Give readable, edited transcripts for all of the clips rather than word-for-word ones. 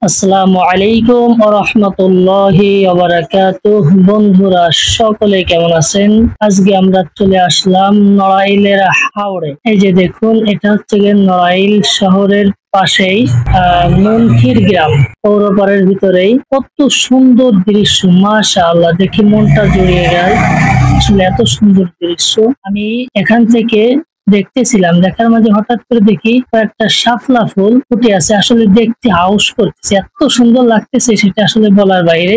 আসসালামু আলাইকুম ওয়া রাহমাতুল্লাহি ওয়া বারাকাতুহু। বন্ধুরা সকলে কেমন আছেন? আজকে আমরা চলে আসলাম নড়াইলের হাওরে। এই যে দেখুন, এটা হচ্ছে গিয়ে নড়াইল শহরের পাশেই মন্থির গ্রাম পৌরপাড়ের ভিতরেই। কত সুন্দর দৃশ্য, মাশাআল্লাহ, দেখে মনটা জুড়িয়ে যায়। আসলে এত সুন্দর দৃশ্য আমি এখান থেকে দেখতেছিলাম, দেখার মাঝে হঠাৎ করে দেখি কয়েকটা শাপলা ফুল ফুটে আছে। আসলে দেখতে হাউস করতেছে, এত সুন্দর লাগতেছে সেটা আসলে বলার বাইরে।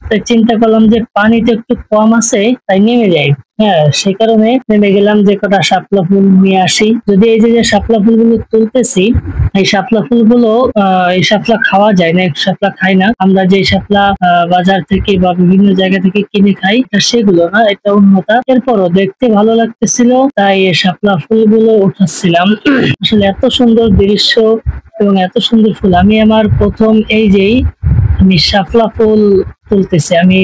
তাই চিন্তা করলাম যে পানি তো একটু কম আছে, তাই নেমে যাই। হ্যাঁ, সেই কারণে নেমে গেলাম যে কটা শাপলা ফুল নিয়ে আসি। যদি এই যে শাপলা ফুলগুলো তুলতেছি, এই শাপলা ফুলগুলো এই শাপলা খাওয়া যায় না, শাপলা খাই না আমরা। যে শাপলা বাজার থেকে বা বিভিন্ন জায়গা থেকে কিনে খাই, এটা সেগুলো না, এটা অন্যটা। এরপরও দেখতে ভালো লাগতেছিল, তাই এই শাপলা ফুলগুলো উঠাচ্ছিলাম। আসলে এত সুন্দর দৃশ্য এবং এত সুন্দর ফুল। আমি আমার প্রথম আমি শাপলা ফুল তুলতেছি। আমি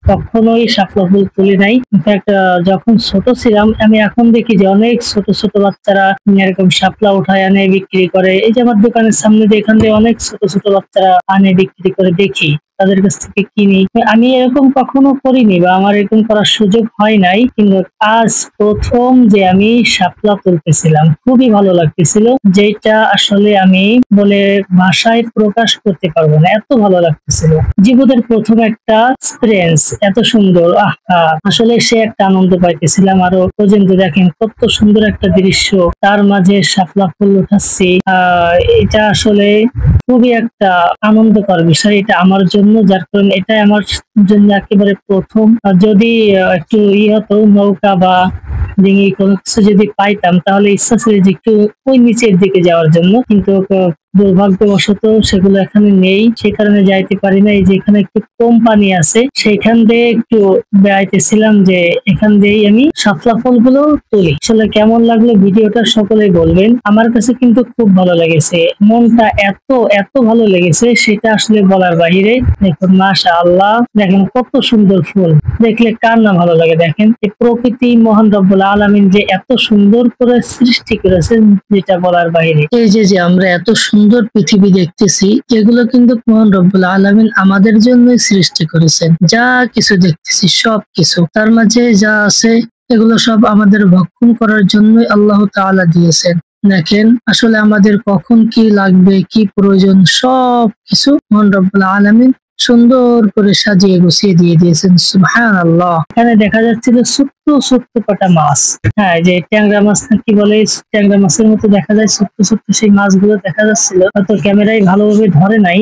কখনোই শাপলা ফুল তুলি নাই। ইনফ্যাক্ট যখন ছোট ছিলাম, আমি এখন দেখি যে অনেক ছোট ছোট বাচ্চারা এরকম শাপলা উঠায় আনে বিক্রি করে। এই যে আমার দোকানের সামনে দিয়ে, এখান দিয়ে অনেক ছোট ছোট বাচ্চারা আনে বিক্রি করে, দেখি তাদের কাছ থেকে কিনি। আমি এরকম কখনো করিনি বা আমার এরকম করার সুযোগ হয় নাই, কিন্তু আজ প্রথম যে আমি শাপলা তুলতেছিলাম, খুবই ভালো লাগতেছিল, যেটা আসলে আমি বলে ভাষায় প্রকাশ করতে পারবো না, এত ভালো লাগতেছিল। জীবনের প্রথম একটা এক্সপিরিয়েন্স, এত সুন্দর। আসলে সে একটা আনন্দ পাইতেছিলাম। আরো পর্যন্ত দেখেন কত সুন্দর একটা দৃশ্য, তার মাঝে শাপলা ফুল উঠাচ্ছি। এটা আসলে খুবই একটা আনন্দকর বিষয় এটা আমার জন্য, যার কারণে এটাই আমার জন্য একেবারে প্রথম। যদি একটু হতো, নৌকা বা ডিঙি কোনো কিছু যদি পাইতাম, তাহলে ইচ্ছা ছিল যে একটু ওই নিচের দিকে যাওয়ার জন্য, কিন্তু দুর্ভাগ্যবশত সেগুলো এখানে নেই, সে কারণে যাইতে পারি না। এই যে এখানে একটু কম পানি আছে, সেইখান দিয়ে একটু বেড়াইতেছিলাম, যে এখান দিয়েই আমি শাপলা ফুলগুলো তুলি। আসলে কেমন লাগলো ভিডিওটা সকলেই বলবেন। আমার কাছে কিন্তু খুব ভালো লেগেছে, মনটা এত এত ভালো লেগেছে, সেটা আসলে বলার বাহিরে। দেখুন, মাশাআল্লাহ, দেখেন কত সুন্দর ফুল, দেখলে কার না ভালো লাগে। দেখেন এই প্রকৃতি, মহান রব্বুল আলামিন যে এত সুন্দর করে সৃষ্টি করেছেন, যেটা বলার বাইরে। এই যে আমরা এত সুন্দর পৃথিবী দেখতেছি, এগুলো কিন্তু মহান রব্বুল আলামিন আমাদের জন্যই সৃষ্টি করেছেন। যা কিছু দেখতেছি সব কিছু, তার মাঝে যা আছে এগুলো সব আমাদের ভক্ষণ করার জন্যই আল্লাহ তাআলা দিয়েছেন। দেখেন আসলে আমাদের কখন কি লাগবে, কি প্রয়োজন, সব কিছু মহান রব্বুল আলামিন সুন্দর করে সাজিয়ে গুছিয়ে দিয়ে দিয়েছেন। সুবহানাল্লাহ। এখানে দেখা যাচ্ছিল ছোট্ট ছোট্ট কটা মাছ। হ্যাঁ, যে ট্যাংরা মাছ না কি বলে, ট্যাংরা মাছের মতো দেখা যায় ছোট্ট ছোট্ট সেই মাছগুলো দেখা যাচ্ছিল। হয়তো ক্যামেরায় ভালোভাবে ধরে নাই,